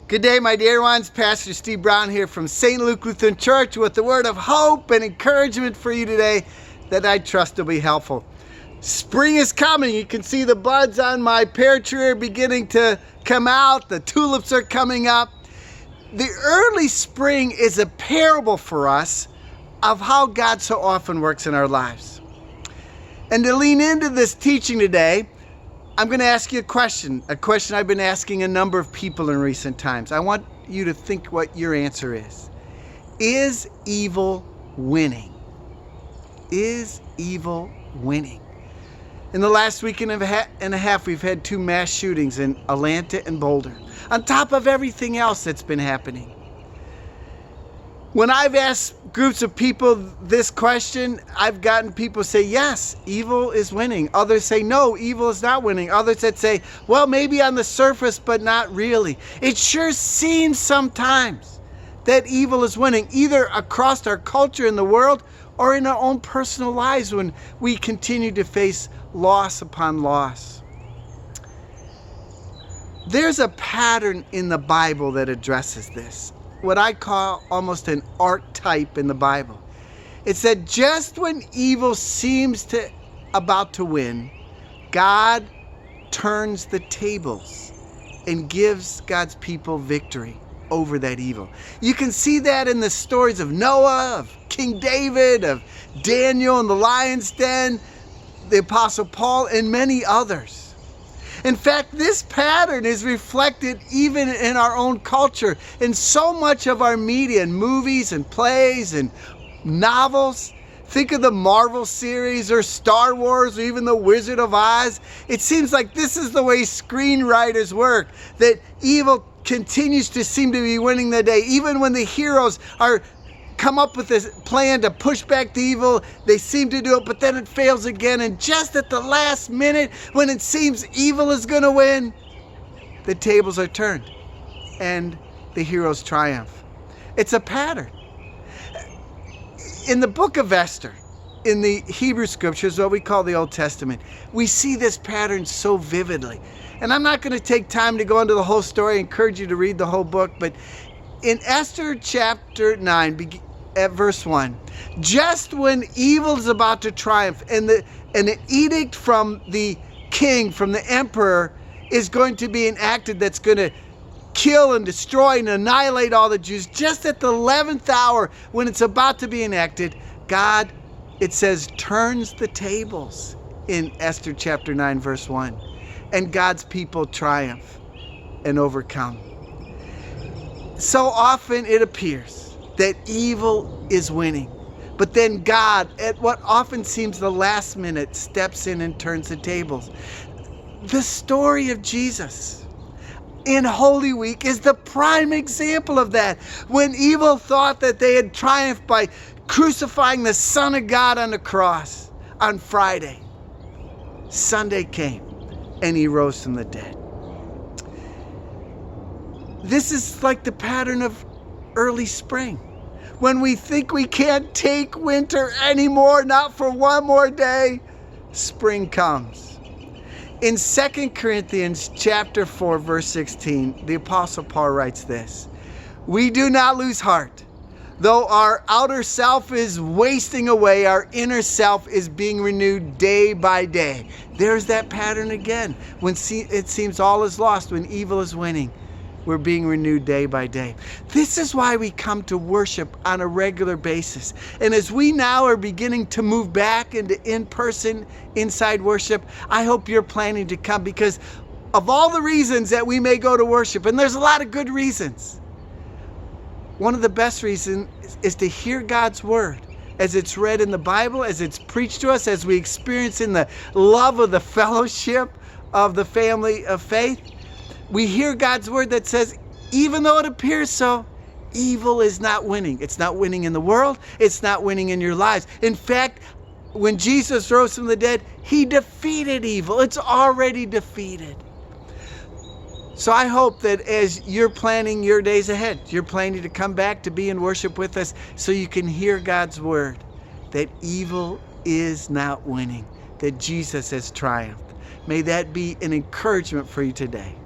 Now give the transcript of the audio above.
Good day, my dear ones. Pastor Steve Brown here from St. Luke Lutheran Church with the word of hope and encouragement for you today that I trust will be helpful. Spring is coming. You can see the buds on my pear tree are beginning to come out. The tulips are coming up. The early spring is a parable for us of how God so often works in our lives. And to lean into this teaching today, I'm going to ask you a question I've been asking a number of people in recent times. I want you to think what your answer is. Is evil winning? Is evil winning? In the last week and a half, we've had 2 mass shootings in Atlanta and Boulder, on top of everything else that's been happening. When I've asked groups of people this question, I've gotten people say, yes, evil is winning. Others say, no, evil is not winning. Others that say, well, maybe on the surface, but not really. It sure seems sometimes that evil is winning, either across our culture in the world or in our own personal lives when we continue to face loss upon loss. There's a pattern in the Bible that addresses this. What I call almost an archetype in the Bible. It said just when evil seems about to win, God turns the tables and gives God's people victory over that evil. You can see that in the stories of Noah, of King David, of Daniel in the lion's den, the Apostle Paul, and many others. In fact, this pattern is reflected even in our own culture, in so much of our media, and movies and plays and novels. Think of the Marvel series or Star Wars or even the Wizard of Oz. It seems like this is the way screenwriters work, that evil continues to seem to be winning the day. Even when the heroes come up with this plan to push back the evil, they seem to do it, but then it fails again. And just at the last minute, when it seems evil is going to win, the tables are turned and the heroes triumph. It's a pattern. In the book of Esther, in the Hebrew scriptures, what we call the Old Testament, we see this pattern so vividly. And I'm not going to take time to go into the whole story. I encourage you to read the whole book, but in Esther chapter 9, at verse 1, just when evil is about to triumph and an edict from the king, from the emperor, is going to be enacted that's going to kill and destroy and annihilate all the Jews, just at the 11th hour when it's about to be enacted, God, it says, turns the tables in Esther chapter 9, verse 1. And God's people triumph and overcome. So often it appears that evil is winning, but then God, at what often seems the last minute, steps in and turns the tables. The story of Jesus in Holy Week is the prime example of that. When evil thought that they had triumphed by crucifying the Son of God on the cross on Friday, Sunday came and he rose from the dead. This is like the pattern of early spring. When we think we can't take winter anymore, not for one more day, spring comes. In 2 Corinthians chapter 4, verse 16, the Apostle Paul writes this: we do not lose heart. Though our outer self is wasting away, our inner self is being renewed day by day. There's that pattern again. When it seems all is lost, when evil is winning, we're being renewed day by day. This is why we come to worship on a regular basis. And as we now are beginning to move back into in-person, inside worship, I hope you're planning to come, because of all the reasons that we may go to worship, and there's a lot of good reasons, one of the best reasons is to hear God's word as it's read in the Bible, as it's preached to us, as we experience in the love of the fellowship of the family of faith. We hear God's word that says, even though it appears so, evil is not winning. It's not winning in the world. It's not winning in your lives. In fact, when Jesus rose from the dead, he defeated evil. It's already defeated. So I hope that as you're planning your days ahead, you're planning to come back to be in worship with us so you can hear God's word, that evil is not winning, that Jesus has triumphed. May that be an encouragement for you today.